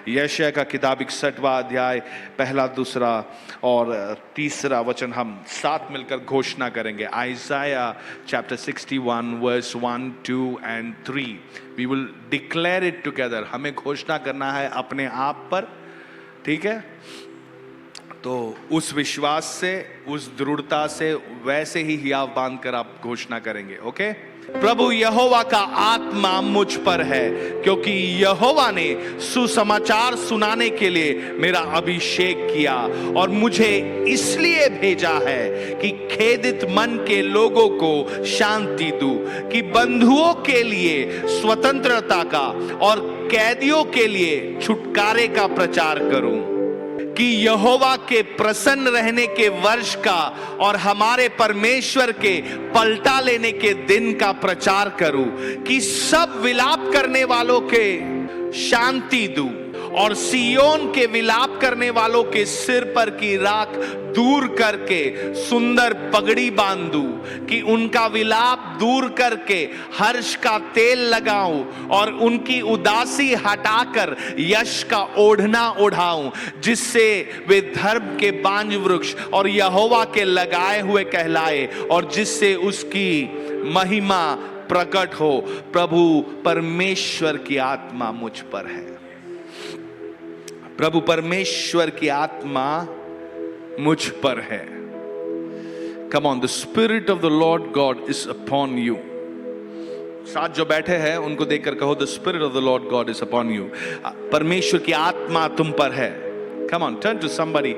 यशायाह का किताब 61वां अध्याय पहला, दूसरा और तीसरा वचन हम साथ मिलकर घोषणा करेंगे। Isaiah chapter 61 verse 1, 2 and 3। We will declare it together. हमें घोषणा करना है अपने आप पर, ठीक है? तो उस विश्वास से, उस दृढ़ता से, वैसे ही हियाव बांधकर आप घोषणा करेंगे। ओके? प्रभु यहोवा का आत्मा मुझ पर है, क्योंकि यहोवा ने सुसमाचार सुनाने के लिए मेरा अभिषेक किया और मुझे इसलिए भेजा है कि खेदित मन के लोगों को शांति दूं, कि बंधुओं के लिए स्वतंत्रता का और कैदियों के लिए छुटकारे का प्रचार करूं, कि यहोवा के प्रसन्न रहने के वर्ष का और हमारे परमेश्वर के पलटा लेने के दिन का प्रचार करूं, कि सब विलाप करने वालों के शांति दूं और सियोन के विलाप करने वालों के सिर पर की राख दूर करके सुंदर पगड़ी बांधूं, कि उनका विलाप दूर करके हर्ष का तेल लगाऊं और उनकी उदासी हटाकर यश का ओढ़ना ओढ़ाऊं, जिससे वे धर्म के बांज वृक्ष और यहोवा के लगाए हुए कहलाए और जिससे उसकी महिमा प्रकट हो। प्रभु परमेश्वर की आत्मा मुझ पर है। प्रभु परमेश्वर की आत्मा मुझ पर है। Come on, the spirit of the Lord God is upon you। साथ जो बैठे हैं उनको देखकर कहो, the spirit of the Lord God is upon you। परमेश्वर की आत्मा तुम पर है। Come on, turn to somebody।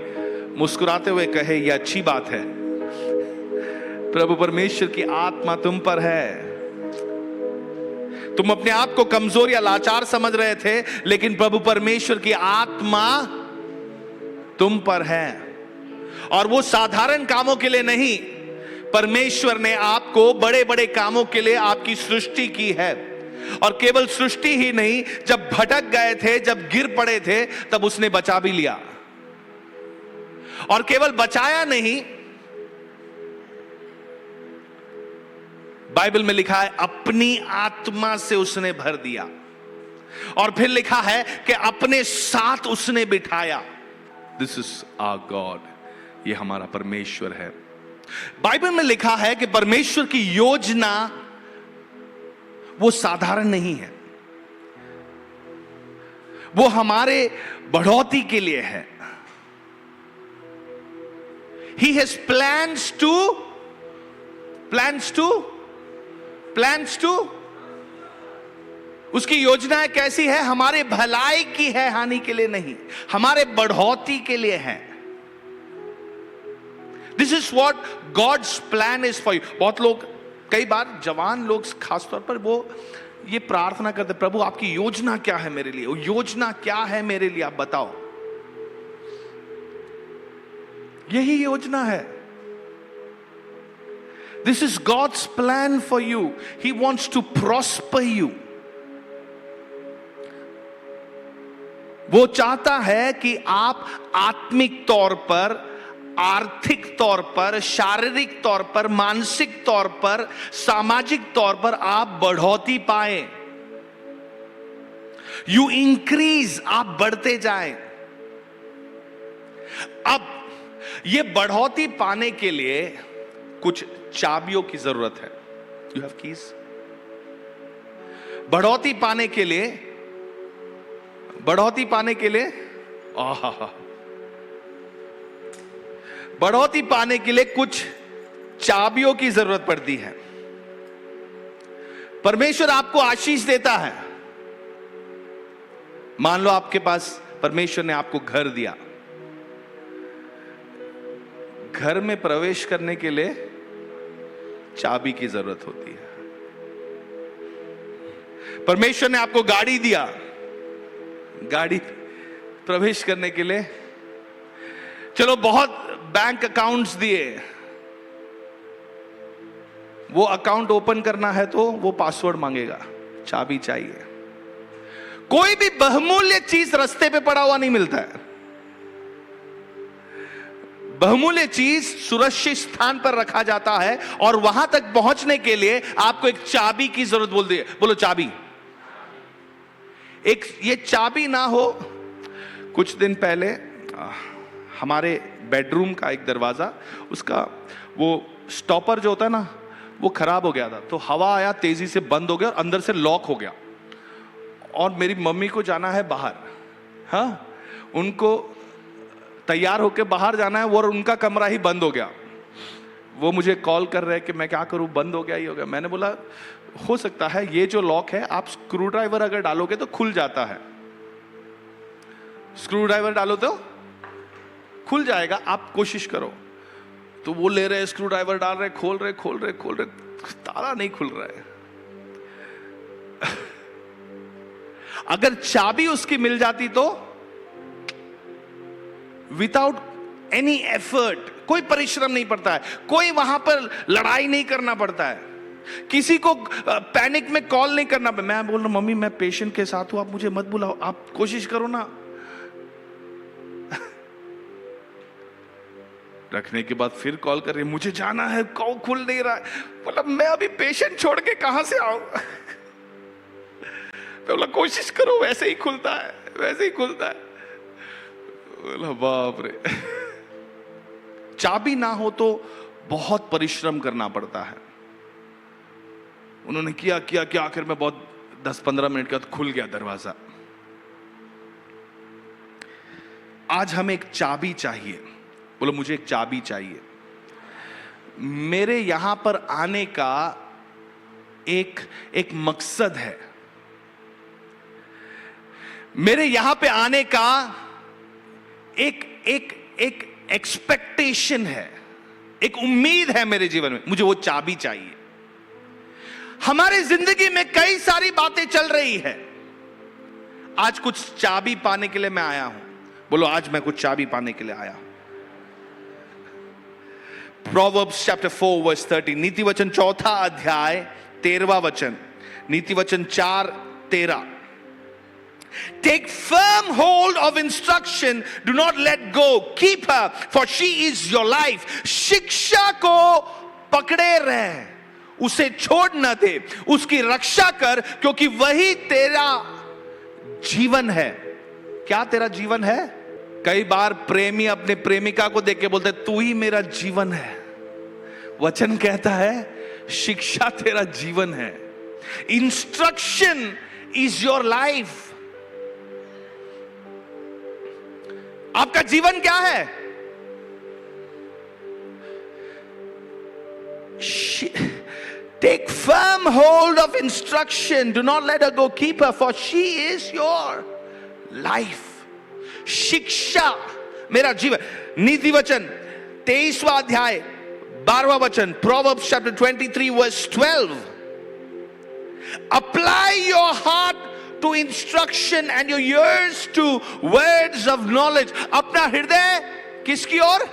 मुस्कुराते हुए कहे, यह अच्छी बात है। प्रभु परमेश्वर की आत्मा तुम पर है। तुम अपने आप को कमजोर या लाचार समझ रहे थे, लेकिन प्रभु परमेश्वर की आत्मा तुम पर है। और वो साधारण कामों के लिए नहीं, परमेश्वर ने आपको बड़े बड़े कामों के लिए आपकी सृष्टि की है। और केवल सृष्टि ही नहीं, जब भटक गए थे, जब गिर पड़े थे, तब उसने बचा भी लिया। और केवल बचाया नहीं, बाइबल में लिखा है अपनी आत्मा से उसने भर दिया। और फिर लिखा है कि अपने साथ उसने बिठाया। This is our God. ये हमारा परमेश्वर है। बाइबल में लिखा है कि परमेश्वर की योजना वो साधारण नहीं है, वो हमारे बढ़ोतरी के लिए है। He has plans to उसकी योजनाएं कैसी है? हमारे भलाई की है, हानि के लिए नहीं, हमारे बढ़ोतरी के लिए है। This is what God's plan is for you. बहुत लोग, कई बार जवान लोग खासतौर पर, वो ये प्रार्थना करते, प्रभु आपकी योजना क्या है मेरे लिए? योजना क्या है मेरे लिए, आप बताओ। यही योजना है। This is God's plan for you. He wants to prosper you. वो चाहता है कि आप आत्मिक तौर पर, आर्थिक तौर पर, शारीरिक तौर पर, मानसिक तौर पर, सामाजिक तौर पर आप बढ़ोतरी पाए। You increase, आप बढ़ते जाएं। अब ये बढ़ोतरी पाने के लिए कुछ चाबियों की जरूरत है। You have keys. बढ़ोतरी पाने के लिए, बढ़ोतरी पाने के लिए कुछ चाबियों की जरूरत पड़ती है। परमेश्वर आपको आशीष देता है। मान लो आपके पास, परमेश्वर ने आपको घर दिया। घर में प्रवेश करने के लिए चाबी की जरूरत होती है। परमेश्वर ने आपको गाड़ी दिया, गाड़ी प्रवेश करने के लिए, चलो बहुत बैंक अकाउंट्स दिए, वो अकाउंट ओपन करना है तो वो पासवर्ड मांगेगा, चाबी चाहिए। कोई भी बहुमूल्य चीज रास्ते पे पड़ा हुआ नहीं मिलता है। बहुमूल्य चीज सुरक्षित स्थान पर रखा जाता है और वहां तक पहुंचने के लिए आपको एक चाबी की जरूरत बोलो चाबी। एक ये चाबी ना हो। कुछ दिन पहले हमारे बेडरूम का एक दरवाजा, उसका वो स्टॉपर जो होता है ना, वो खराब हो गया था। तो हवा आया, तेजी से बंद हो गया और अंदर से लॉक हो गया। और मेरी मम्मी को जाना है बाहर, हाँ, उनको तैयार होके बाहर जाना है, वो और उनका कमरा ही बंद हो गया। वो मुझे कॉल कर रहे हैं कि मैं क्या करूं, बंद हो गया, ही हो गया। मैंने बोला हो सकता है ये जो लॉक है, आप स्क्रू ड्राइवर अगर डालोगे तो खुल जाता है। स्क्रू ड्राइवर डालो तो खुल जाएगा, आप कोशिश करो। तो वो ले रहे, स्क्रू ड्राइवर डाल रहे, खोल रहे, ताला नहीं खुल रहा है। अगर चाबी उसकी मिल जाती तो विदाउट एनी एफर्ट, कोई परिश्रम नहीं पड़ता है, कोई वहां पर लड़ाई नहीं करना पड़ता है, किसी को पैनिक में कॉल नहीं करना। मैं बोल रहा हूं मम्मी मैं पेशेंट के साथ हूं, आप मुझे मत बुलाओ, आप कोशिश करो ना। रखने के बाद फिर कॉल कर रही है, मुझे जाना है, कॉल खुल नहीं रहा है। बोला मैं अभी पेशेंट छोड़ के कहां से आऊं। बोला कोशिश करो, वैसे ही खुलता है, वैसे ही खुलता है। बोला बाप रे। चाबी ना हो तो बहुत परिश्रम करना पड़ता है। उन्होंने किया, आखिर में बहुत 10-15 मिनट के बाद खुल गया दरवाजा। आज हमें एक चाबी चाहिए। बोलो मुझे एक चाबी चाहिए। मेरे यहां पर आने का एक मकसद है, मेरे यहां पे आने का एक एक्सपेक्टेशन है, एक उम्मीद है मेरे जीवन में। मुझे वो चाबी चाहिए। हमारे जिंदगी में कई सारी बातें चल रही है। आज कुछ चाबी पाने के लिए मैं आया हूं। बोलो आज मैं कुछ चाबी पाने के लिए आया हूं। Proverbs chapter 4 verse 30, नीति वचन 4 अध्याय 13वां वचन, नीति वचन 4:13। Take firm hold of instruction, do not let go, keep her, for she is your life. शिक्षा को पकड़े रहे, उसे छोड़ न दे, उसकी रक्षा कर, क्योंकि वही तेरा जीवन है। क्या तेरा जीवन है? कई बार प्रेमी अपने प्रेमिका को देख के बोलते तू ही मेरा जीवन है। वचन कहता है शिक्षा तेरा जीवन है। Instruction is your life. आपका जीवन क्या है? Take firm hold of instruction, do not let her go, keep her, for she is your life. शिक्षा मेरा जीवन। नीति वचन 23वां अध्याय 12वां वचन, Proverbs chapter 23 verse 12. Apply your heart to instruction and your ears to words of knowledge. अपना हृदय किसकी ओर?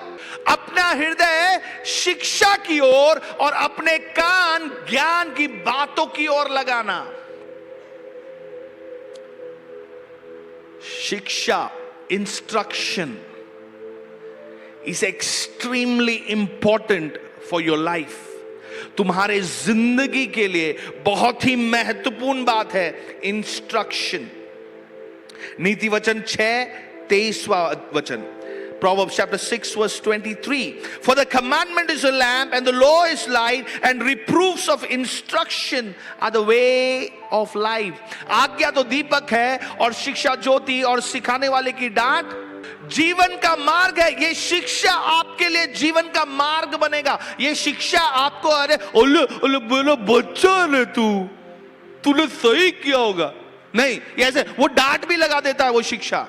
अपना हृदय शिक्षा की ओर और अपने कान ज्ञान की बातों की ओर लगाना। शिक्षा, instruction is extremely important for your life. तुम्हारे जिंदगी के लिए बहुत ही महत्वपूर्ण बात है इंस्ट्रक्शन। नीति वचन 6:23वां वचन, Proverbs chapter 6 verse 23. For the commandment is a lamp and the law is light, and reproofs of instruction are the way of life. आज्ञा तो दीपक है और शिक्षा ज्योति, और सिखाने वाले की डांट जीवन का मार्ग है। ये शिक्षा आपके लिए जीवन का मार्ग बनेगा। ये शिक्षा आपको, अरे ओले ओले बोलो बच्चा ने तूने सही किया होगा, नहीं, ऐसे वो डांट भी लगा देता है वो शिक्षा,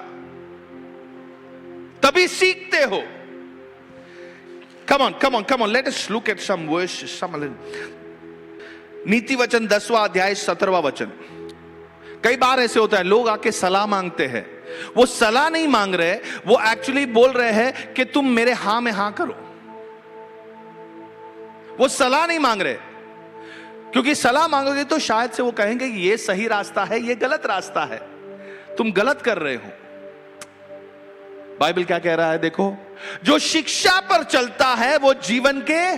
तभी सीखते हो। Come on, let us look at some verses. नीति वचन 10वां अध्याय 17वां वचन। कई बार ऐसे होता है लोग आके सलाह मांगते हैं, वो सलाह नहीं मांग रहे, वो एक्चुअली बोल रहे हैं कि तुम मेरे हां में हां करो। वो सलाह नहीं मांग रहे, क्योंकि सलाह मांगोगे तो शायद से वो कहेंगे कि ये सही रास्ता है, ये गलत रास्ता है, तुम गलत कर रहे हो। बाइबल क्या कह रहा है देखो, जो शिक्षा पर चलता है वो जीवन के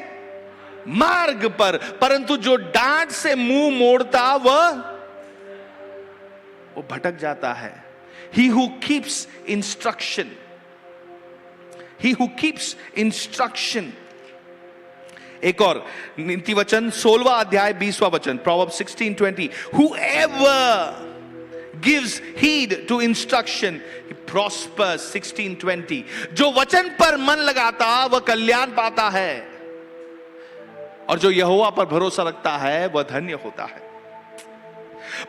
मार्ग पर, परंतु जो डांट से मुंह मोड़ता वह वो भटक जाता है. He who keeps instruction. He who keeps instruction. एक और नीति वचन 16वां अध्याय 20वां वचन, Proverbs 16:20. Whoever gives heed to instruction, he prospers. 16:20. जो वचन पर मन लगाता वह कल्याण पाता है, और जो यहोवा पर भरोसा रखता है वह धन्य होता है.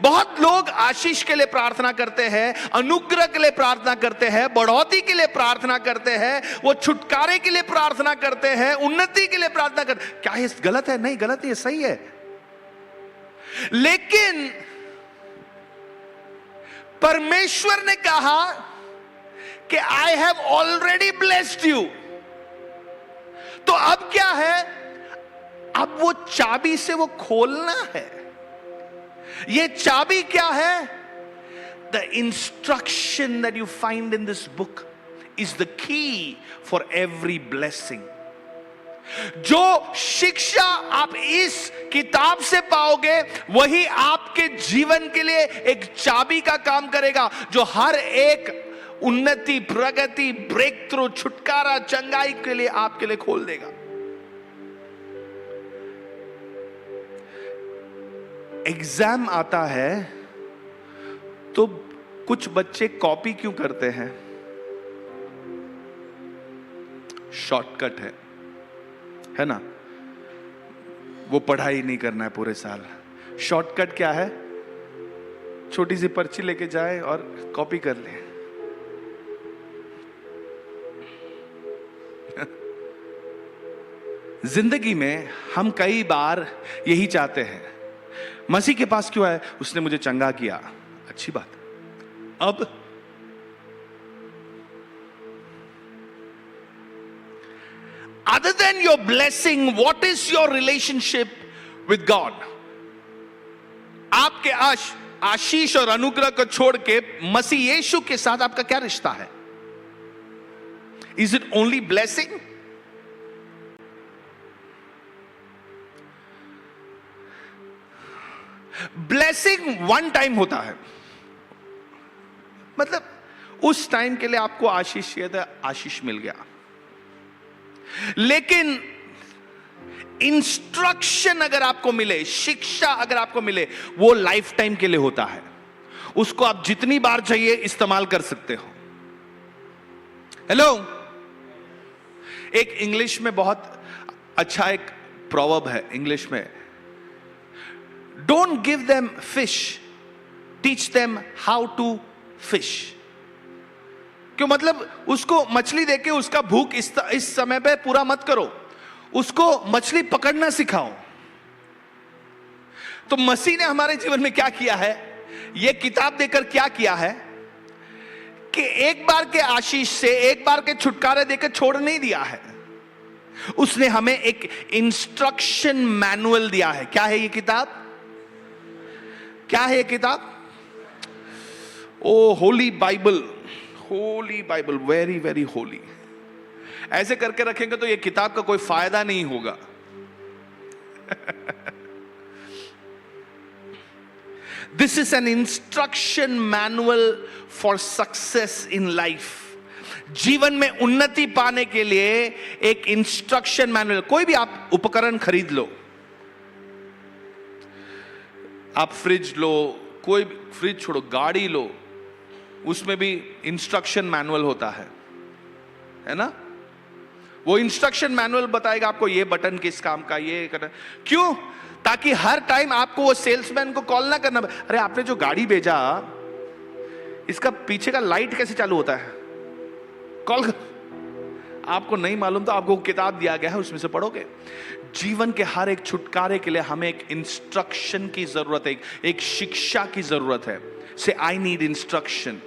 बहुत लोग आशीष के लिए प्रार्थना करते हैं, अनुग्रह के लिए प्रार्थना करते हैं, बढ़ोतरी के लिए प्रार्थना करते हैं, वो छुटकारे के लिए प्रार्थना करते हैं, उन्नति के लिए प्रार्थना करते हैं. क्या ये गलत है? नहीं, गलत नहीं, सही है. लेकिन परमेश्वर ने कहा कि I have already blessed you. तो अब क्या है? अब वो चाबी से वो खोलना है. ये चाबी क्या है? The instruction that you find in this book is the key for every blessing. जो शिक्षा आप इस किताब से पाओगे वही आपके जीवन के लिए एक चाबी का काम करेगा, जो हर एक उन्नति, प्रगति, ब्रेक थ्रू, छुटकारा, चंगाई के लिए आपके लिए खोल देगा. एग्जाम आता है तो कुछ बच्चे कॉपी क्यों करते हैं? शॉर्टकट है ना? वो पढ़ाई नहीं करना है पूरे साल. शॉर्टकट क्या है? छोटी सी पर्ची लेके जाए और कॉपी कर ले. जिंदगी में हम कई बार यही चाहते हैं, मसीह के पास क्यों आए? उसने मुझे चंगा किया, अच्छी बात. अब other than your blessing, what is your relationship with God? आपके आशीष और अनुग्रह को छोड़ के मसीह यीशु के साथ आपका क्या रिश्ता है? Is it only blessing? Blessing one time होता है, मतलब उस टाइम के लिए आपको आशीष चाहिए था, आशीष मिल गया. लेकिन इंस्ट्रक्शन अगर आपको मिले, शिक्षा अगर आपको मिले, वो लाइफ टाइम के लिए होता है. उसको आप जितनी बार चाहिए इस्तेमाल कर सकते हो. हेलो, एक इंग्लिश में बहुत अच्छा एक प्रोवर्ब है इंग्लिश में, Don't give them fish, teach them how to fish. क्यों? मतलब उसको मछली देके उसका भूख इस समय पे पूरा मत करो, उसको मछली पकड़ना सिखाओ. तो मसीह ने हमारे जीवन में क्या किया है? ये किताब देकर क्या किया है कि एक बार के आशीष से, एक बार के छुटकारे देकर छोड़ नहीं दिया है. उसने हमें एक इंस्ट्रक्शन मैनुअल दिया है. क्या है ये किताब? क्या है ये किताब? Oh holy Bible, holy Bible, very very holy. ऐसे करके रखेंगे तो ये किताब का कोई फायदा नहीं होगा. This is an instruction manual for success in life. जीवन में उन्नति पाने के लिए एक इंस्ट्रक्शन मैनुअल. कोई भी आप उपकरण खरीद लो, आप फ्रिज लो, कोई फ्रिज छोड़ो, गाड़ी लो, उसमें भी इंस्ट्रक्शन मैनुअल होता है ना? वो इंस्ट्रक्शन मैनुअल बताएगा आपको ये बटन किस काम का, ये करना. क्यों? ताकि हर टाइम आपको वो सेल्समैन को कॉल ना करना, अरे आपने जो गाड़ी भेजा इसका पीछे का लाइट कैसे चालू होता है, कॉल कर. आपको नहीं मालूम तो आपको किताब दिया गया है, उसमें से पढ़ोगे. जीवन के हर एक छुटकारे के लिए हमें एक इंस्ट्रक्शन की जरूरत है, एक शिक्षा की जरूरत है. से आई नीड इंस्ट्रक्शन.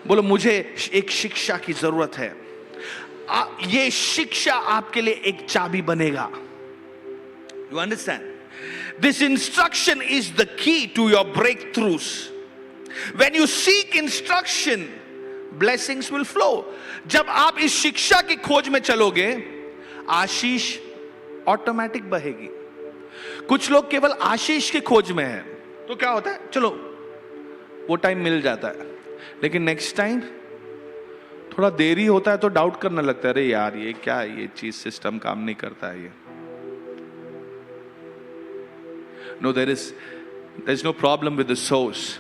बोलो, मुझे एक शिक्षा की जरूरत है. ये शिक्षा आपके लिए एक चाबी बनेगा. You understand? This instruction is the key to your breakthroughs. When you seek instruction, blessings will flow. जब आप इस शिक्षा की खोज में चलोगे, आशीष ऑटोमेटिक बहेगी. कुछ लोग केवल आशीष की खोज में हैं, तो क्या होता है? चलो वो टाइम मिल जाता है, लेकिन नेक्स्ट टाइम थोड़ा देरी होता है तो डाउट करने लगता है, अरे यार ये क्या है, ये चीज सिस्टम काम नहीं करता है ये। No, there's no problem with the source.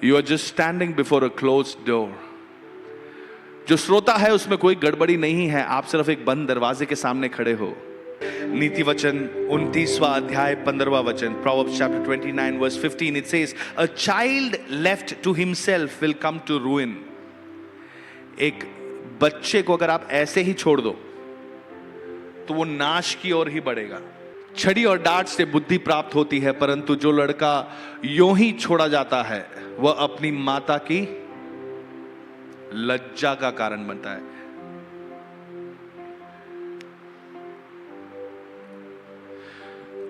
You are just standing before a closed door. जो श्रोता है उसमें कोई गड़बड़ी नहीं है, आप सिर्फ एक बंद दरवाजे के सामने खड़े हो। नीति वचन 29वां अध्याय 15वां वचन, Proverbs chapter 29 verse 15, it says, a child left to himself will come to ruin. एक बच्चे को अगर आप ऐसे ही छोड़ दो तो वो नाश की ओर ही बढ़ेगा। छड़ी और डांट से बुद्धि प्राप्त होती है, परंतु जो लड़का यूं ही छोड़ा जाता है वह अपनी माता की लज्जा का कारण बनता है।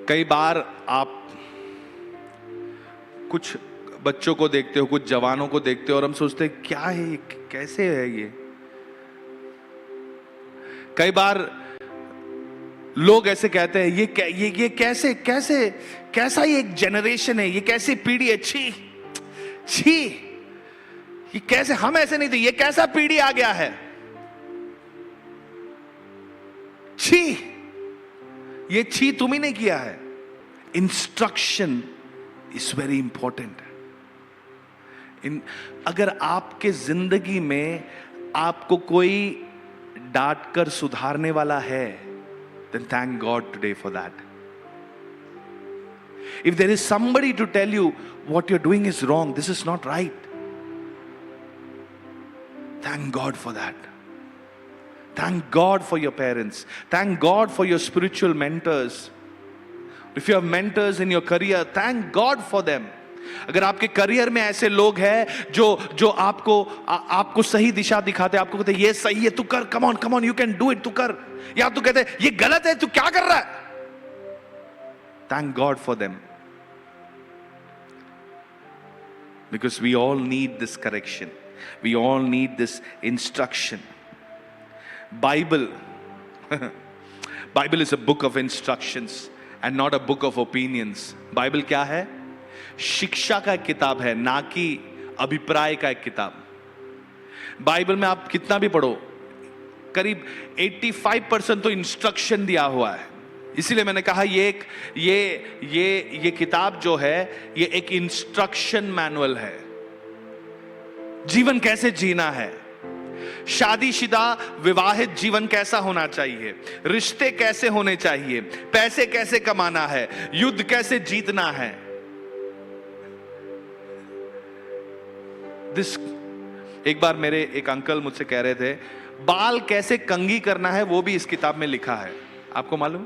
कई बार आप कुछ बच्चों को देखते हो, कुछ जवानों को देखते हो और हम सोचते हैं क्या है, कैसे है ये। कई बार लोग ऐसे कहते हैं ये कैसे कैसे कैसा ये एक जनरेशन है, ये कैसी पीढ़ी है, छी छी, ये कैसे, हम ऐसे नहीं थे, ये कैसा पीढ़ी आ गया है, छी, ये छी तुम ही नहीं किया है। Instruction is very important. अगर आपके जिंदगी में आपको कोई डांट कर सुधारने वाला है, then thank God today for that. If there is somebody to tell you what you're doing is wrong, this is not right, thank God for that. Thank God for your parents. Thank God for your spiritual mentors. If you have mentors in your career, thank God for them. अगर आपके career में ऐसे लोग हैं जो आपको सही दिशा दिखाते हैं, आपको कहते हैं ये सही है, तू कर, come on you can do it, तू कर, या तू कहते हैं ये गलत है, तू क्या कर रहा है, thank God for them, because we all need this correction, we all need this instruction. Bible is a book of instructions and not a book of opinions. Bible क्या है? शिक्षा का एक किताब है, ना कि अभिप्राय का एक किताब। बाइबल में आप कितना भी पढ़ो, करीब 85% तो इंस्ट्रक्शन दिया हुआ है। इसीलिए मैंने कहा ये किताब जो है ये एक इंस्ट्रक्शन मैनुअल है। जीवन कैसे जीना है, शादीशुदा विवाहित जीवन कैसा होना चाहिए, रिश्ते कैसे होने चाहिए, पैसे कैसे कमाना है, युद्ध कैसे जीतना है। एक बार मेरे एक अंकल मुझसे कह रहे थे बाल कैसे कंघी करना है वो भी इस किताब में लिखा है। आपको मालूम?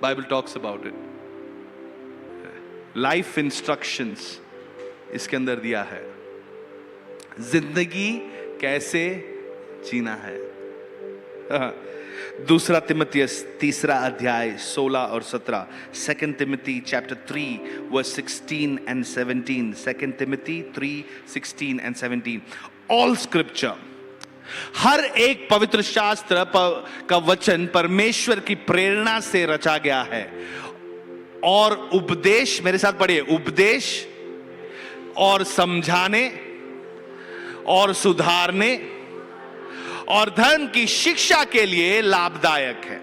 Bible talks about it. Life instructions इसके अंदर दिया है, जिंदगी कैसे जीना है। दूसरा तिमुथियुस 3 अध्याय 16 और 17, 2 Timothy chapter 3 verse 16 and 17, 2 Timothy 3:16 and 17, all scripture, हर एक पवित्र शास्त्र का वचन परमेश्वर की प्रेरणा से रचा गया है और उपदेश, मेरे साथ पढ़िए, उपदेश और समझाने और सुधारने और धर्म की शिक्षा के लिए लाभदायक है।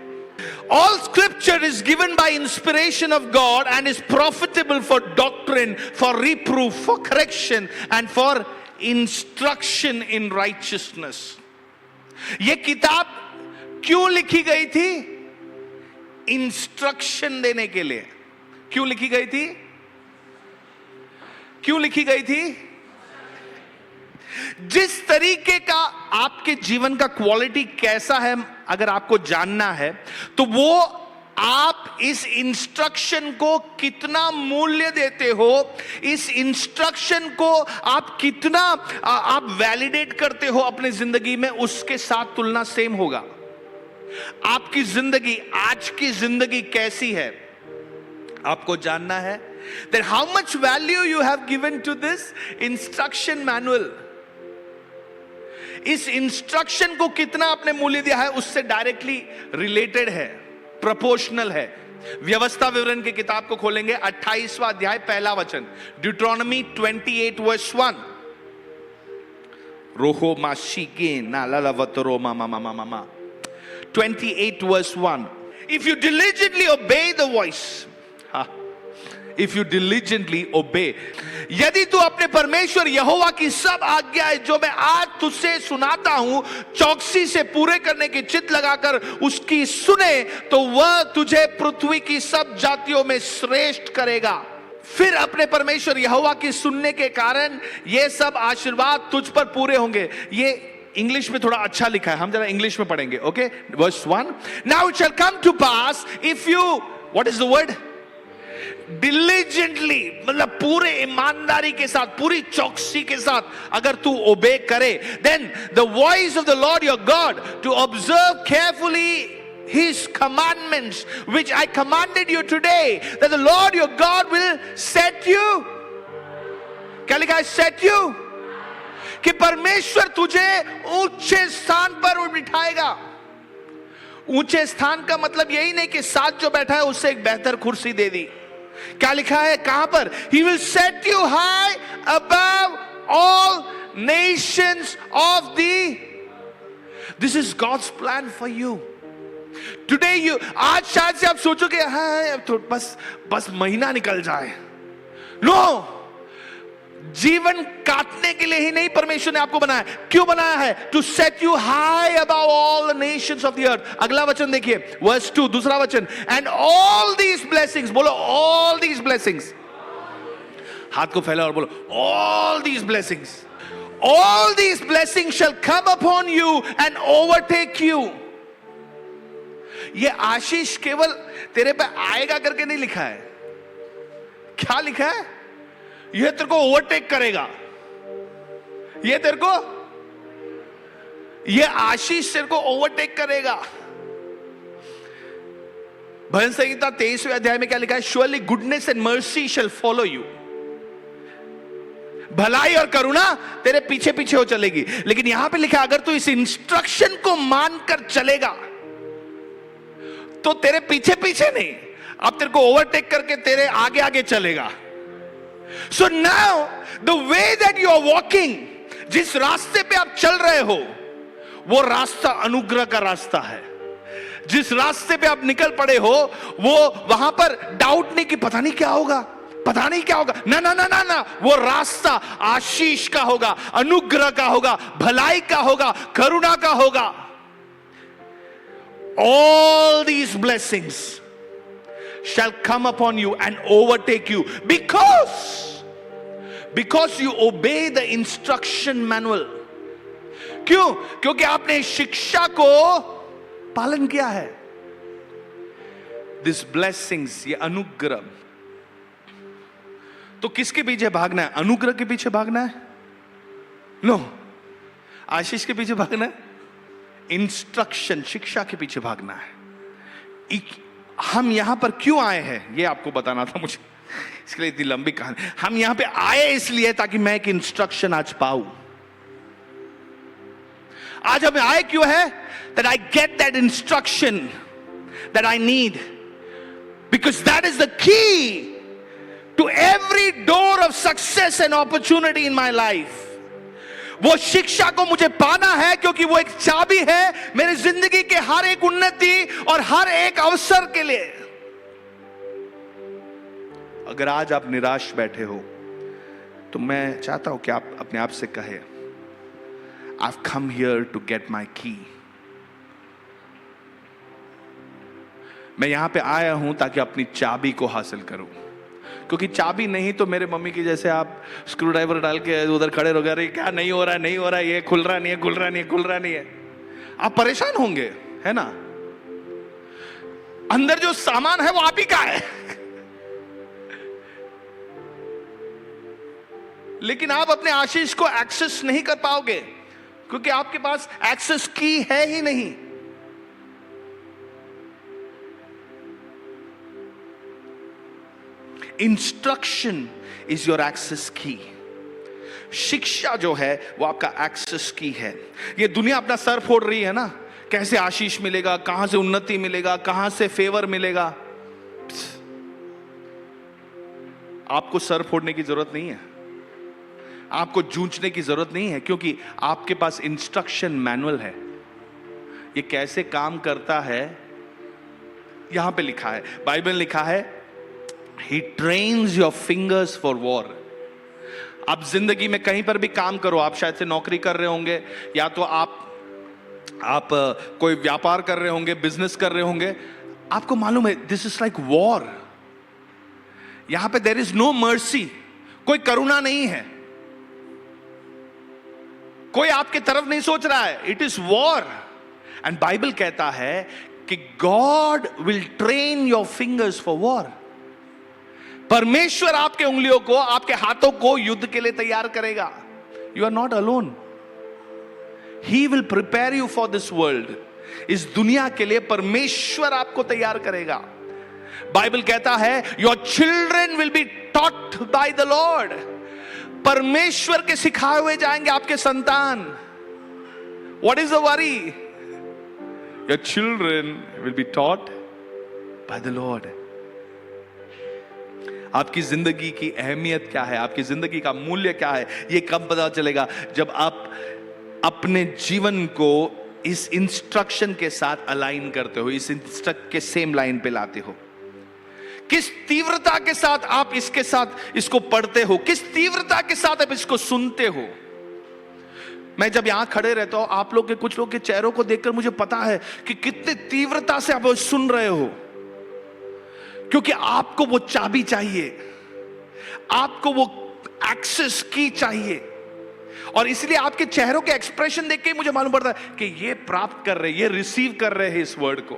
All scripture is given by inspiration of God and is profitable for doctrine, for reproof, for correction and for instruction in righteousness. ये किताब क्यों लिखी गई थी? इंस्ट्रक्शन देने के लिए। क्यों लिखी गई थी? क्यों लिखी गई थी? जिस तरीके का आपके जीवन का क्वालिटी कैसा है अगर आपको जानना है, तो वो आप इस इंस्ट्रक्शन को कितना मूल्य देते हो, इस इंस्ट्रक्शन को आप कितना आप वैलिडेट करते हो अपनी जिंदगी में, उसके साथ तुलना सेम होगा। आपकी जिंदगी, आज की जिंदगी कैसी है आपको जानना है। Then how much value you have given to this instruction manual? इस इंस्ट्रक्शन को कितना आपने मूल्य दिया है, उससे डायरेक्टली रिलेटेड है, प्रोपोर्शनल है व्यवस्था विवरण की किताब को खोलेंगे, 28वां अध्याय पहला वचन, ड्यूट्रोनॉमी 28 वर्स 1। रोहो माशीगे नालावतरो मामा मामा मामा 28 verse 1. If you diligently obey the voice, if you diligently obey, यदि तू अपने परमेश्वर यहोवा की सब आज्ञाएं जो मैं आज तुझसे सुनाता हूं चौकसी से पूरे करने की चित्त लगाकर उसकी सुने, तो वह तुझे पृथ्वी की सब जातियों में श्रेष्ठ करेगा। फिर अपने परमेश्वर यहोवा की सुनने के कारण ये सब आशीर्वाद तुझ पर पूरे होंगे। ये इंग्लिश में थोड़ा अच्छा लिखा है, हम जरा इंग्लिश में पढ़ेंगे। Okay, verse 1, now it shall come to pass if you, what is the word, diligently, मतलब पूरे ईमानदारी के साथ, पूरी चौकसी के साथ अगर तू ओबे करे, then the voice of the Lord your God to observe carefully His commandments which I commanded you today, that the Lord your God will set you, क्या लिखा है, set you, कि परमेश्वर तुझे ऊंचे स्थान पर बिठाएगा। ऊंचे स्थान का मतलब यही नहीं कि साथ जो बैठा है उससे एक बेहतर कुर्सी दे दी। क्या लिखा है, कहां पर, He will set you high above all nations of the, this is God's plan for you. Today you, आज शायद से आप सोचोगे हाँ तो बस महीना निकल जाए। नो, जीवन काटने के लिए ही नहीं परमेश्वर ने आपको बनाया। क्यों बनाया है? To set you high above all the nations of the earth. अगला वचन देखिए, वर्स 2, दूसरा वचन, एंड ऑल दीज ब्लेसिंग्स, बोलो ऑल दीज ब्लेसिंग्स, हाथ को फैला और बोलो all these blessings, all these blessings shall come upon you and overtake you. ये आशीष केवल तेरे पे आएगा करके नहीं लिखा है। क्या लिखा है? ये तेरे को ओवरटेक करेगा। ये तेरे को, ये आशीष तेरे को ओवरटेक करेगा। भजन संहिता 23वें अध्याय में क्या लिखा है? Surely goodness and mercy shall follow you. भलाई और करुणा तेरे पीछे पीछे हो चलेगी। लेकिन यहां पे लिखा है अगर तू इस इंस्ट्रक्शन को मानकर चलेगा तो तेरे पीछे पीछे नहीं, अब तेरे को ओवरटेक करके तेरे आगे आगे चलेगा। So now the way that you are walking, जिस रास्ते पे आप चल रहे हो वो रास्ता अनुग्रह का रास्ता है। जिस रास्ते पे आप निकल पड़े हो वो, वहां पर डाउट नहीं कि पता नहीं क्या होगा, पता नहीं क्या होगा, ना ना ना ना ना, वो रास्ता आशीष का होगा, अनुग्रह का होगा, भलाई का होगा, करुणा का होगा। All these blessings shall come upon you and overtake you because you obey the instruction manual. क्यों? क्योंकि आपने शिक्षा को पालन किया है। These blessings, ये अनुग्रह, तो किसके पीछे भागना है? अनुग्रह के पीछे भागना है? नो, आशीष के पीछे भागना है? इंस्ट्रक्शन, शिक्षा के पीछे भागना है। हम यहां पर क्यों आए हैं ये आपको बताना था मुझे, इसके लिए इतनी लंबी कहानी। हम यहां पे आए इसलिए ताकि मैं एक इंस्ट्रक्शन आज पाऊं। आज हम आए क्यों है? that I get that instruction that I need, because that is the key to every door of success and opportunity in my life. वो शिक्षा को मुझे पाना है क्योंकि वो एक चाबी है मेरी जिंदगी के हर एक उन्नति और हर एक अवसर के लिए। अगर आज आप निराश बैठे हो तो मैं चाहता हूं कि आप अपने आप से कहे, I've come here to get my key. मैं यहां पे आया हूं ताकि अपनी चाबी को हासिल करूं, क्योंकि चाबी नहीं तो मेरे मम्मी की जैसे आप स्क्रू ड्राइवर डाल के उधर खड़े रह गए, क्या नहीं हो रहा है, नहीं हो रहा है, ये खुल रहा नहीं है, खुल रहा नहीं है, खुल रहा नहीं है, आप परेशान होंगे, है ना? अंदर जो सामान है वो आप ही का है। लेकिन आप अपने आशीष को एक्सेस नहीं कर पाओगे क्योंकि आपके पास एक्सेस की है ही नहीं। इंस्ट्रक्शन इज योर एक्सेस की। शिक्षा जो है वो आपका एक्सेस की है। ये दुनिया अपना सर फोड़ रही है ना, कैसे आशीष मिलेगा, कहां से उन्नति मिलेगा, कहां से फेवर मिलेगा। आपको सर फोड़ने की जरूरत नहीं है, आपको जूझने की जरूरत नहीं है, क्योंकि आपके पास इंस्ट्रक्शन मैनुअल है। ये कैसे काम करता है यहां पे लिखा है, बाइबल में लिखा है, He trains your fingers for war। आप जिंदगी में कहीं पर भी काम करो, आप शायद से नौकरी कर रहे होंगे, या तो आप कोई व्यापार कर रहे होंगे, बिजनेस कर रहे होंगे, आपको मालूम है दिस इज लाइक वॉर। यहां पे देयर इज नो मर्सी, कोई करुणा नहीं है, कोई आपके तरफ नहीं सोच रहा है, it is war. And Bible कहता है कि God will train your fingers for war. परमेश्वर आपके उंगलियों को, आपके हाथों को युद्ध के लिए तैयार करेगा। You are not alone, he will prepare you for this world. इस दुनिया के लिए परमेश्वर आपको तैयार करेगा। बाइबल कहता है your children will be taught by the Lord. परमेश्वर के सिखाए हुए जाएंगे आपके संतान। What is the worry? Your children will be taught by the Lord. आपकी जिंदगी की अहमियत क्या है, आपकी जिंदगी का मूल्य क्या है, यह कब पता चलेगा? जब आप अपने जीवन को इस इंस्ट्रक्शन के साथ अलाइन करते हो, इस इंस्ट्रक्शन के सेम लाइन पे लाते हो। किस तीव्रता के साथ आप इसके साथ इसको पढ़ते हो, किस तीव्रता के साथ आप इसको सुनते हो। मैं जब यहां खड़े रहता हूं, आप लोग के, कुछ लोग के चेहरों को देखकर मुझे पता है कि कितने तीव्रता से आप सुन रहे हो, क्योंकि आपको वो चाबी चाहिए, आपको वो एक्सेस की चाहिए। और इसलिए आपके चेहरों के एक्सप्रेशन देख के मुझे मालूम पड़ता है कि ये प्राप्त कर रहे, ये रिसीव कर रहे हैं इस वर्ड को।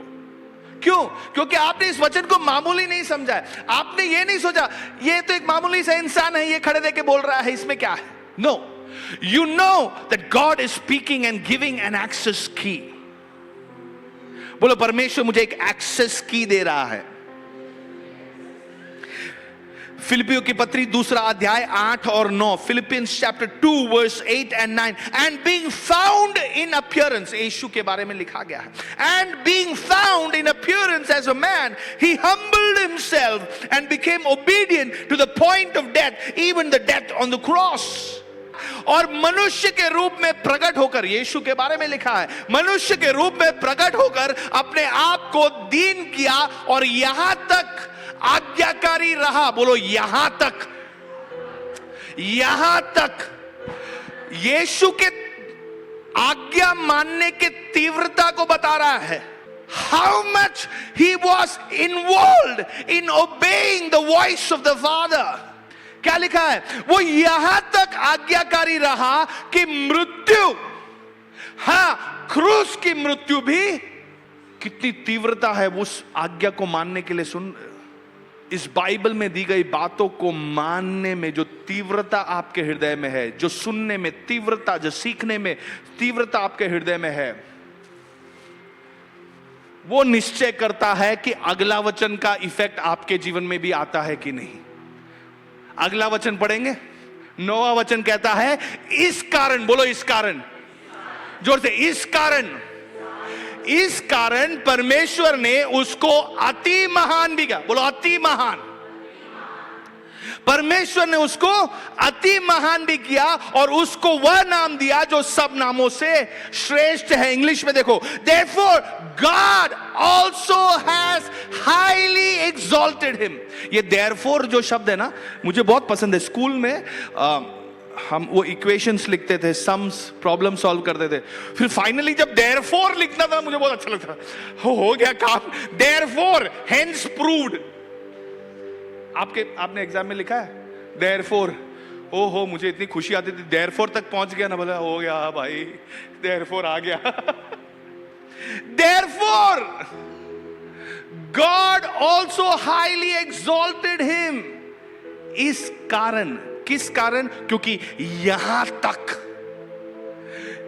क्यों? क्योंकि आपने इस वचन को मामूली नहीं समझा है। आपने ये नहीं सोचा ये तो एक मामूली सा इंसान है, ये खड़े देके बोल रहा है, इसमें क्या है। No, you know that God is speaking and giving an access key. बोलो, परमेश्वर मुझे एक एक्सेस की दे रहा है। फिलिपियों की पत्री 2 अध्याय 8 और 9, Philippians chapter 2 verse 8 and 9, and being found in appearance, Yeshu के बारे में लिखा गया है, and being found in appearance as a man, he humbled himself and became obedient to the point of death, even the death on the cross। और मनुष्य के रूप में प्रकट होकर, यीशु के बारे में लिखा है, मनुष्य के रूप में प्रकट होकर अपने आप को दीन किया और यहां तक आज्ञाकारी रहा। बोलो, यहां तक, यहां तक। यीशु के आज्ञा मानने के तीव्रता को बता रहा है। How much he was involved in obeying the voice of the Father। क्या लिखा है? वो यहां तक आज्ञाकारी रहा कि मृत्यु, हां, क्रूस की मृत्यु भी, कितनी तीव्रता है उस आज्ञा को मानने के लिए। सुन, इस बाइबल में दी गई बातों को मानने में जो तीव्रता आपके हृदय में है, जो सुनने में तीव्रता, जो सीखने में तीव्रता आपके हृदय में है, वो निश्चय करता है कि अगला वचन का इफेक्ट आपके जीवन में भी आता है कि नहीं। अगला वचन पढ़ेंगे, 9वां वचन कहता है, इस कारण, बोलो इस कारण, जोर से, इस कारण, इस कारण परमेश्वर ने उसको अति महान भी किया। बोलो, अति महान। परमेश्वर ने उसको अति महान भी किया और उसको वह नाम दिया जो सब नामों से श्रेष्ठ है। इंग्लिश में देखो, therefore God also has highly exalted him। ये therefore जो शब्द है ना, मुझे बहुत पसंद है। स्कूल में हम वो इक्वेशंस लिखते थे, सम्स, प्रॉब्लम सॉल्व करते थे, फिर फाइनली जब therefore लिखना था मुझे बहुत अच्छा लगता था। हो गया काम, therefore hence proved। आपने एग्जाम में लिखा है therefore? ओहो, मुझे इतनी खुशी आती थी, therefore तक पहुंच गया ना, बोला हो गया भाई, therefore आ गया। therefore God also highly exalted him। इस कारण, किस कारण? क्योंकि यहां तक,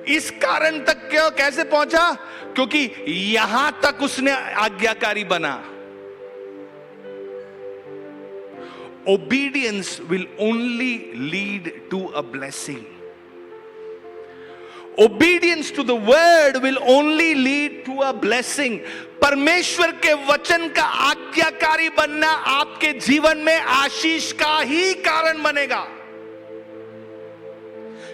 इस कारण तक क्यों, कैसे पहुंचा? क्योंकि यहां तक उसने आज्ञाकारी बना। Obedience will only lead to a blessing। Obedience to the word will only lead to a blessing. परमेश्वर के वचन का आज्ञाकारी बनना आपके जीवन में आशीष का ही कारण बनेगा,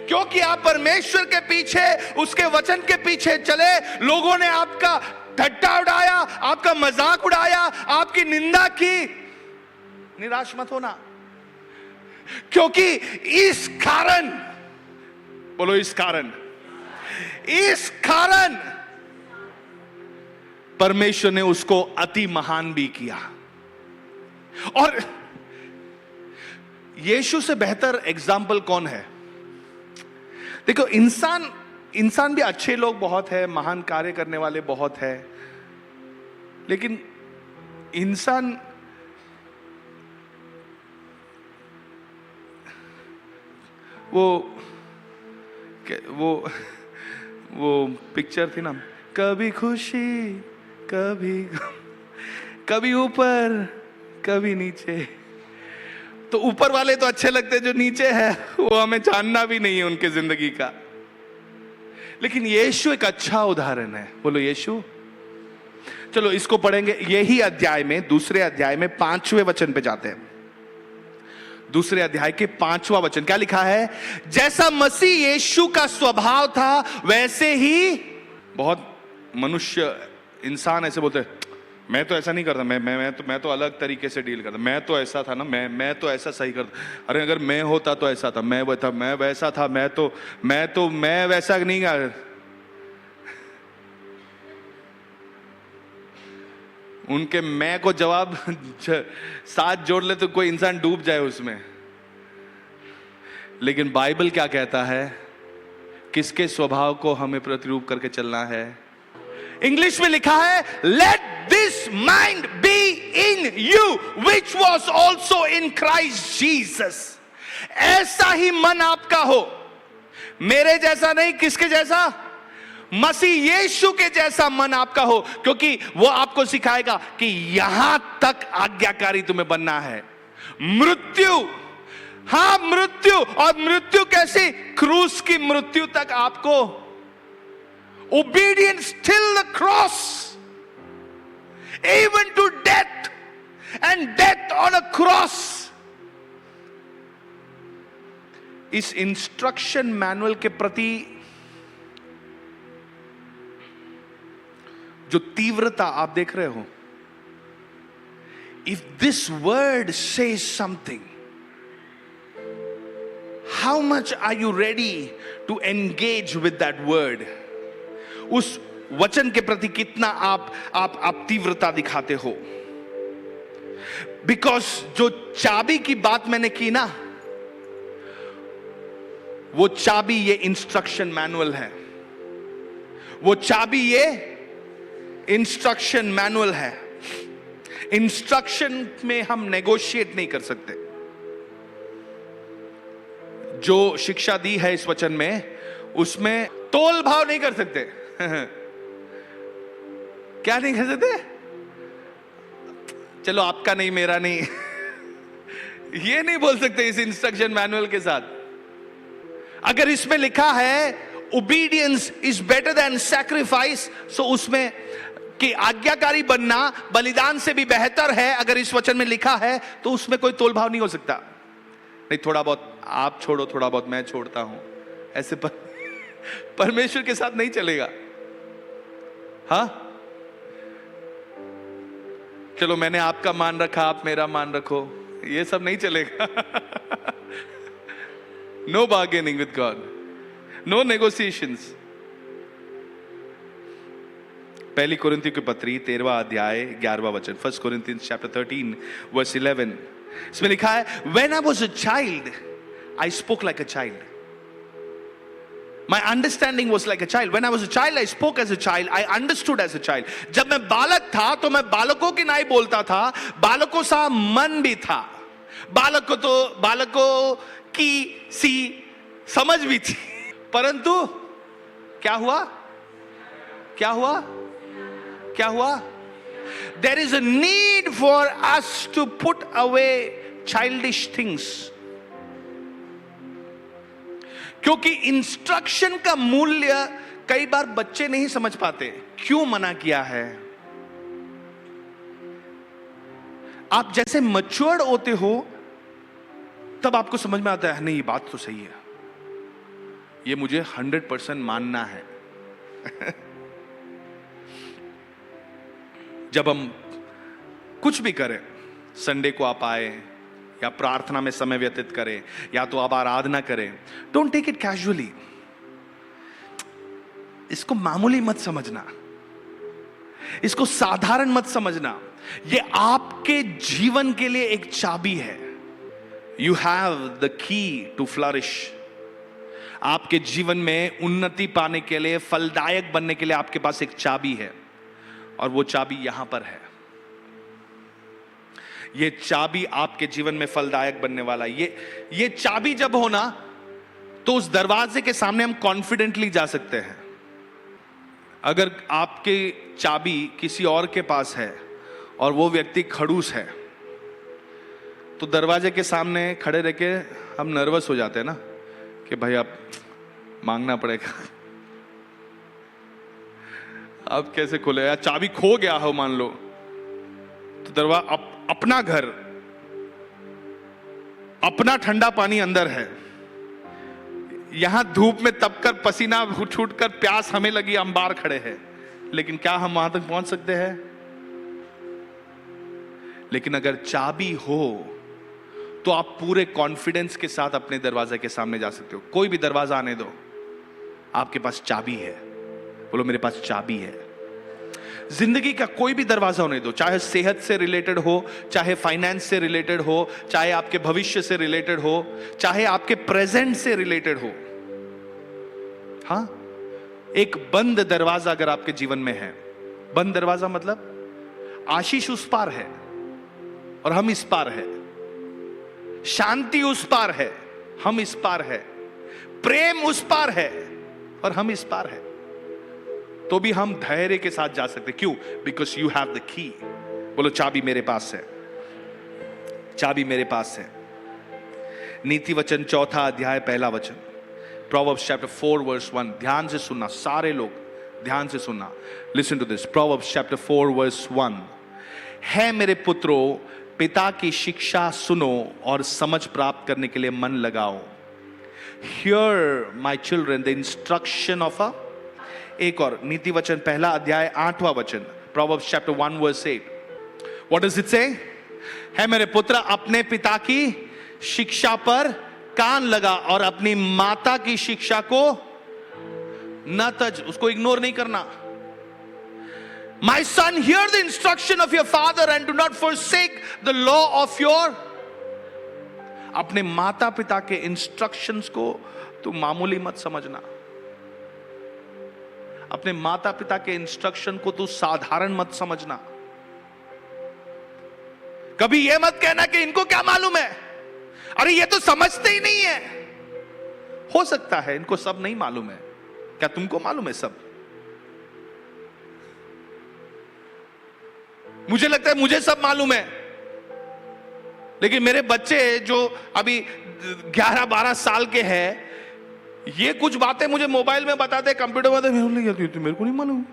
क्योंकि आप परमेश्वर के पीछे, उसके वचन के पीछे चले। लोगों ने आपका ठट्टा उड़ाया, आपका मजाक उड़ाया, आपकी निंदा की, निराश मत होना, क्योंकि इस कारण, बोलो इस कारण परमेश्वर ने उसको अति महान भी किया। और यीशु से बेहतर एग्जाम्पल कौन है? देखो, इंसान भी अच्छे लोग बहुत है, महान कार्य करने वाले बहुत है, लेकिन इंसान वो पिक्चर थी ना, कभी खुशी कभी गम, कभी ऊपर कभी नीचे। तो ऊपर वाले तो अच्छे लगते हैं, जो नीचे है वो हमें जानना भी नहीं है उनके जिंदगी का। लेकिन यीशु एक अच्छा उदाहरण है, बोलो यीशु। चलो इसको पढ़ेंगे, यही अध्याय में, दूसरे अध्याय में 5वें वचन पे जाते हैं। दूसरे अध्याय के 5वां वचन क्या लिखा है? जैसा मसीह यीशु का स्वभाव था वैसे ही। बहुत मनुष्य, इंसान ऐसे बोलते हैं, मैं तो ऐसा नहीं करता, मैं तो अलग तरीके से डील करता, मैं तो ऐसा था ना, मैं तो ऐसा सही करता, अरे अगर मैं होता तो ऐसा था, मैं वैसा था, मैं वैसा नहीं कर। उनके मैं को जवाब साथ जोड़ ले तो कोई इंसान डूब जाए उसमें। लेकिन बाइबल क्या कहता है? किसके स्वभाव को हमें प्रतिरूप करके चलना है? इंग्लिश में लिखा है, let this mind be in you which was also in Christ Jesus. ऐसा ही मन आपका हो, मेरे जैसा नहीं, किसके जैसा? मसीह यीशु के जैसा मन आपका हो, क्योंकि वो आपको सिखाएगा कि यहां तक आज्ञाकारी तुम्हें बनना है। मृत्यु, हां मृत्यु, और मृत्यु कैसी? क्रूस की मृत्यु तक आपको, obedience till the cross, even to death, and death on a cross। इस इंस्ट्रक्शन मैनुअल के प्रति जो तीव्रता आप देख रहे हो, if this word says something, how much are you ready to engage with that word? उस वचन के प्रति कितना आप तीव्रता दिखाते हो? बिकॉज जो चाबी की बात मैंने की ना, वो चाबी ये इंस्ट्रक्शन मैनुअल है, वो चाबी ये इंस्ट्रक्शन मैनुअल है। इंस्ट्रक्शन में हम नेगोशिएट नहीं कर सकते। जो शिक्षा दी है इस वचन में, उसमें तोल भाव नहीं कर सकते। क्या नहीं कर सकते? चलो आपका नहीं, मेरा नहीं, ये नहीं बोल सकते इस इंस्ट्रक्शन मैनुअल के साथ। अगर इसमें लिखा है obedience is better than sacrifice, so उसमें कि आज्ञाकारी बनना बलिदान से भी बेहतर है, अगर इस वचन में लिखा है तो उसमें कोई तोलभाव नहीं हो सकता। नहीं, थोड़ा बहुत आप छोड़ो, थोड़ा बहुत मैं छोड़ता हूं, ऐसे परमेश्वर के साथ नहीं चलेगा। हाँ, चलो मैंने आपका मान रखा, आप मेरा मान रखो, ये सब नहीं चलेगा। No bargaining with God, no negotiations. पहली कोरिन्थियों की पत्री 13वां अध्याय 11वां वचन, 1 Corinthians chapter 13 verse 11, इसमें लिखा है, When I was a child, I spoke like a child. My understanding was like a child. When I was a child, I spoke as a child. I understood as a child. जब मैं बालक था तो मैं बालकों की नाई बोलता था, बालकों सा मन भी था, बालकों की सी समझ भी थी। परंतु क्या हुआ? क्या हुआ? क्या हुआ? There is a need for us to put away childish things. क्योंकि इंस्ट्रक्शन का मूल्य कई बार बच्चे नहीं समझ पाते, क्यों मना किया है। आप जैसे मैच्योर्ड होते हो तब आपको समझ में आता है, नहीं ये बात तो सही है, ये मुझे 100% मानना है। जब हम कुछ भी करें, संडे को आप आए या प्रार्थना में समय व्यतीत करें या तो आप आराधना करें, डोंट टेक इट कैजुअली। इसको मामूली मत समझना, इसको साधारण मत समझना। ये आपके जीवन के लिए एक चाबी है। You have the key to flourish. आपके जीवन में उन्नति पाने के लिए, फलदायक बनने के लिए आपके पास एक चाबी है, और वो चाबी यहां पर है। ये चाबी आपके जीवन में फलदायक बनने वाला है। ये चाबी जब हो ना, तो उस दरवाजे के सामने हम कॉन्फिडेंटली जा सकते हैं। अगर आपकी चाबी किसी और के पास है और वो व्यक्ति खड़ूस है, तो दरवाजे के सामने खड़े रह के हम नर्वस हो जाते हैं ना, कि भाई अब मांगना पड़ेगा, अब कैसे खुले, या चाबी खो गया हो मान लो, तो दरवाजा अपना घर, अपना ठंडा पानी अंदर है, यहां धूप में तपकर पसीना छूटकर प्यास हमें लगी, हम बाहर खड़े हैं, लेकिन क्या हम वहां तक पहुंच सकते हैं? लेकिन अगर चाबी हो तो आप पूरे कॉन्फिडेंस के साथ अपने दरवाजे के सामने जा सकते हो। कोई भी दरवाजा आने दो, आपके पास चाबी है। बोलो मेरे पास चाबी है। जिंदगी का कोई भी दरवाजा होने दो, चाहे सेहत से रिलेटेड हो, चाहे फाइनेंस से रिलेटेड हो, चाहे आपके भविष्य से रिलेटेड हो, चाहे आपके प्रेजेंट से रिलेटेड हो। हां, एक बंद दरवाजा अगर आपके जीवन में है, बंद दरवाजा मतलब आशीष उस पार है और हम इस पार है, शांति उस पार है, हम इस पार है, प्रेम उस पार है और हम इस पार है, तो भी हम धैर्य के साथ जा सकते। क्यों? बिकॉज यू हैव द की। बोलो चाबी मेरे पास है, चाबी मेरे पास है। नीति वचन 4 अध्याय 1 वचन, प्रोवर्ब्स चैप्टर 4 वर्स 1। ध्यान से सुनना, सारे लोग ध्यान से सुनना। Listen to this, proverbs chapter 4 verse 1। है मेरे पुत्रों, पिता की शिक्षा सुनो और समझ प्राप्त करने के लिए मन लगाओ। Hear my children the instruction of a. एक और नीति वचन 1 अध्याय 8वां वचन, proverbs chapter 1 verse 8। What does it say? है मेरे पुत्र, अपने पिता की शिक्षा पर कान लगा और अपनी माता की शिक्षा को न तज। उसको इग्नोर नहीं करना। My son, hear the instruction of your father and do not forsake the law of your। अपने माता पिता के इंस्ट्रक्शंस को तू मामूली मत समझना। अपने माता पिता के इंस्ट्रक्शन को तू साधारण मत समझना। कभी यह मत कहना कि इनको क्या मालूम है, अरे ये तो समझते ही नहीं है। हो सकता है इनको सब नहीं मालूम है, क्या तुमको मालूम है सब? मुझे लगता है मुझे सब मालूम है, लेकिन मेरे बच्चे जो अभी 11-12 साल के हैं, ये कुछ बातें मुझे मोबाइल में बताते, कंप्यूटर में मेरे को नहीं मालूम,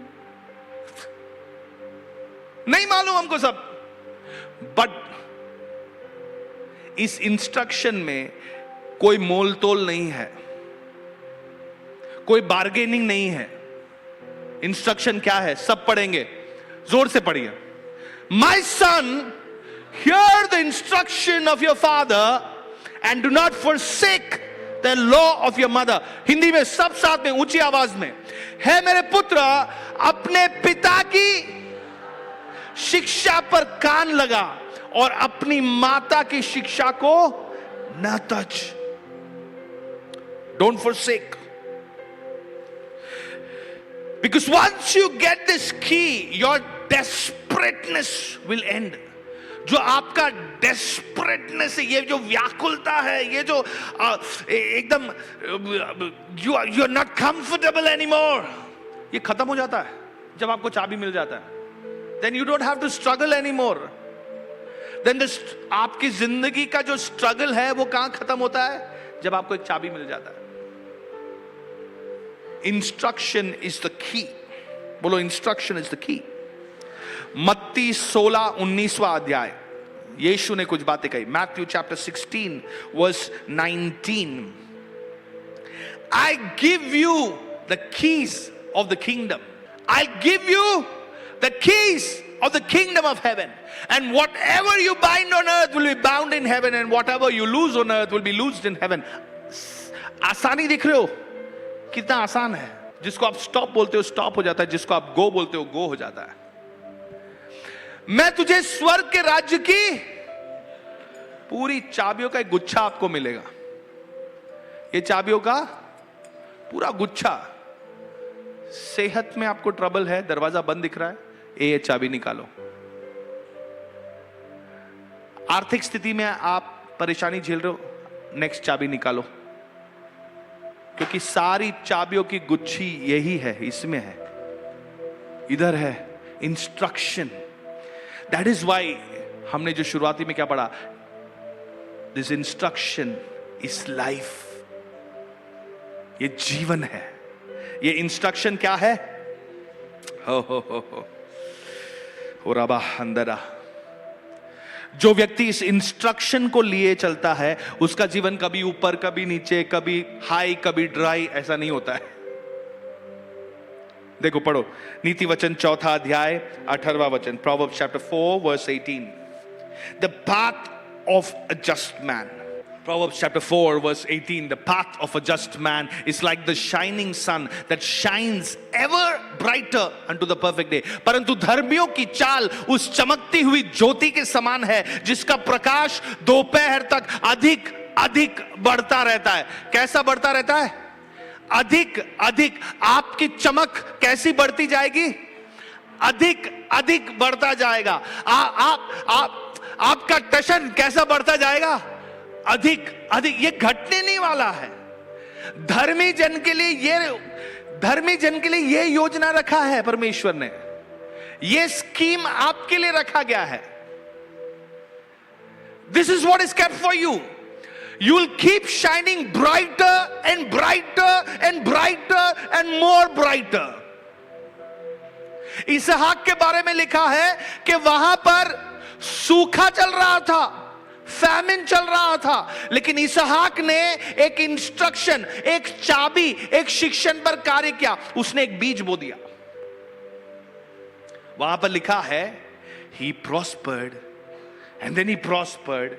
नहीं मालूम हमको सब। बट इस इंस्ट्रक्शन में कोई मोल तोल नहीं है, कोई बार्गेनिंग नहीं है। इंस्ट्रक्शन क्या है? सब पढ़ेंगे, जोर से पढ़िए। My son, hear the instruction of your father and do not forsake the law of your mother। Hindi में सब साथ में ऊंची आवाज में, है मेरे पुत्र, अपने पिता की शिक्षा पर कान लगा और अपनी माता की शिक्षा को न तज। Don't forsake, because once you get this key, your डेस्परेटनेस will and. जो आपका डेस्परेटनेस है, ये जो व्याकुलता है, ये जो एकदम you are not comfortable anymore, ये खत्म हो जाता है जब आपको चाबी मिल जाता है। Then you don't have to struggle anymore. Then आपकी जिंदगी का जो स्ट्रगल है वो कहां खत्म होता है? जब आपको एक चाबी मिल जाता है। इंस्ट्रक्शन इज द की। बोलो, इंस्ट्रक्शन इज द की। मत्ती 16-19वां अध्याय, यीशु ने कुछ बातें कही। Matthew chapter 16 verse 19, I give you the keys of the kingdom, I give you the keys of the kingdom of heaven, and whatever you bind on earth will be bound in heaven, and whatever you loose on earth will be loosed in heaven. आसानी दिख रहे हो? कितना आसान है। जिसको आप stop बोलते हो स्टॉप हो जाता है, जिसको आप गो बोलते हो गो हो जाता है। मैं तुझे स्वर्ग के राज्य की पूरी चाबियों का एक गुच्छा आपको मिलेगा। ये चाबियों का पूरा गुच्छा। सेहत में आपको ट्रबल है, दरवाजा बंद दिख रहा है, ये चाबी निकालो। आर्थिक स्थिति में आप परेशानी झेल रहे हो, नेक्स्ट चाबी निकालो, क्योंकि सारी चाबियों की गुच्छी यही है, इसमें है, इधर है इंस्ट्रक्शन। दैट इज वाई हमने जो शुरुआती में क्या पढ़ा, दिस इंस्ट्रक्शन इज लाइफ। ये जीवन है। ये इंस्ट्रक्शन क्या है? हो रबा अंदरा। जो व्यक्ति इस इंस्ट्रक्शन को लिए चलता है उसका जीवन कभी ऊपर कभी नीचे, कभी हाई कभी ड्राई ऐसा नहीं होता है। देखो, पढ़ो नीति वचन 4 अध्याय 18वां वचन, Proverbs chapter 4 verse 18, the path of a just man, Proverbs chapter 4 verse 18, the path of a just man is like the shining sun that shines ever brighter unto the perfect day. परंतु धर्मियों की चाल उस चमकती हुई ज्योति के समान है जिसका प्रकाश दोपहर तक अधिक अधिक बढ़ता रहता है। कैसा बढ़ता रहता है? अधिक अधिक। आपकी चमक कैसी बढ़ती जाएगी? अधिक अधिक बढ़ता जाएगा। आपका टशन कैसा बढ़ता जाएगा? अधिक अधिक। ये घटने नहीं वाला है। धर्मी जन के लिए ये योजना रखा है परमेश्वर ने, ये स्कीम आपके लिए रखा गया है। This is what is kept for you. You will keep shining brighter and brighter and brighter and more brighter. Ishaq के बारे में लिखा है कि वहां पर सूखा चल रहा था, फैमिन चल रहा था, लेकिन इसहाक ने एक इंस्ट्रक्शन, एक चाबी, एक शिक्षण पर कार्य किया। उसने एक बीज बो दिया। वहां पर लिखा है he prospered and then he prospered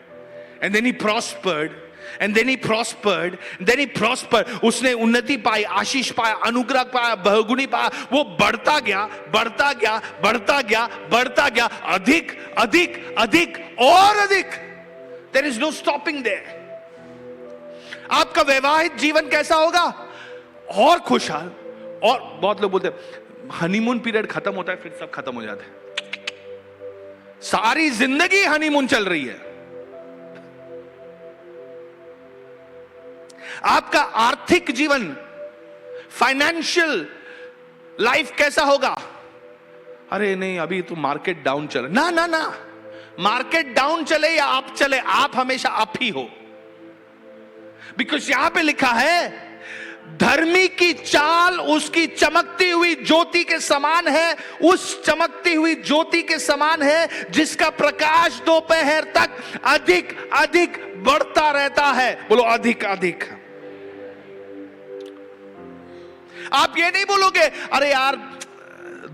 and then he prospered and then he prospered then he prospered। उसने उन्नति पाई, आशीष पाया, अनुग्रह पाया, बहुगुणी पाया। वो बढ़ता गया, बढ़ता गया, बढ़ता गया, बढ़ता गया, अधिक अधिक अधिक और अधिक। There is no stopping there। आपका वैवाहिक जीवन कैसा होगा? और खुशहाल। और बहुत लोग बोलते हैं हनीमून पीरियड खत्म होता है, फिर सब खत्म हो जाता है। सारी जिंदगी हनीमून चल रही है। आपका आर्थिक जीवन, फाइनेंशियल लाइफ कैसा होगा? अरे नहीं, अभी तो मार्केट डाउन चल रहा। ना ना ना, मार्केट डाउन चले या आप चले, आप हमेशा अप ही हो। बिकॉज यहां पे लिखा है धर्मी की चाल उसकी चमकती हुई ज्योति के समान है, उस चमकती हुई ज्योति के समान है जिसका प्रकाश दोपहर तक अधिक अधिक बढ़ता रहता है। बोलो अधिक अधिक। आप ये नहीं बोलोगे अरे यार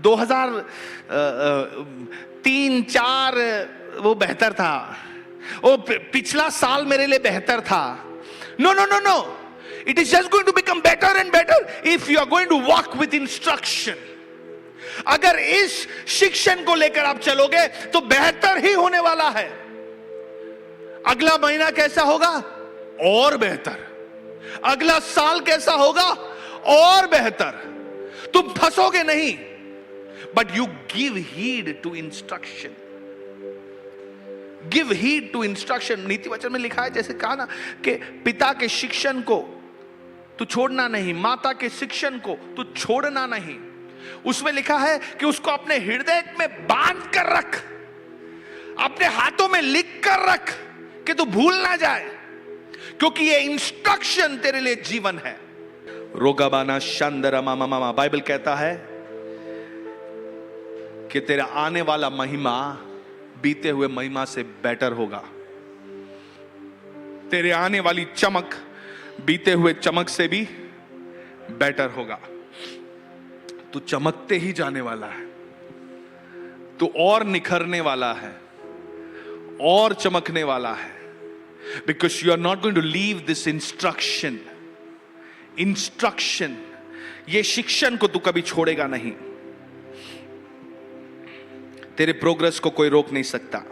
2003-04 वो बेहतर था, वो पिछला साल मेरे लिए बेहतर था। No no no no, it is just going to become better and better if you are going to walk with instruction. अगर इस शिक्षण को लेकर आप चलोगे तो बेहतर ही होने वाला है। अगला महीना कैसा होगा? और बेहतर। अगला साल कैसा होगा? और बेहतर। तुम फंसोगे नहीं, but you give heed to instruction. Give heed to instruction. नीति वचन में लिखा है, जैसे कहा ना कि पिता के शिक्षण को तू छोड़ना नहीं, माता के शिक्षण को तू छोड़ना नहीं। उसमें लिखा है कि उसको अपने हृदय में बांध कर रख, अपने हाथों में लिख कर रख कि तू भूल ना जाए, क्योंकि ये इंस्ट्रक्शन तेरे लिए जीवन है। रोगाबाना शांदरा मामा मामा। बाइबल कहता है कि तेरा आने वाला महिमा बीते हुए महिमा से बेटर होगा। तेरे आने वाली चमक बीते हुए चमक से भी बेटर होगा। तू चमकते ही जाने वाला है, तू और निखरने वाला है, और चमकने वाला है। Because you are not going to leave this instruction. ये शिक्षण को तू कभी छोड़ेगा नहीं। तेरे प्रोग्रेस को कोई रोक नहीं सकता।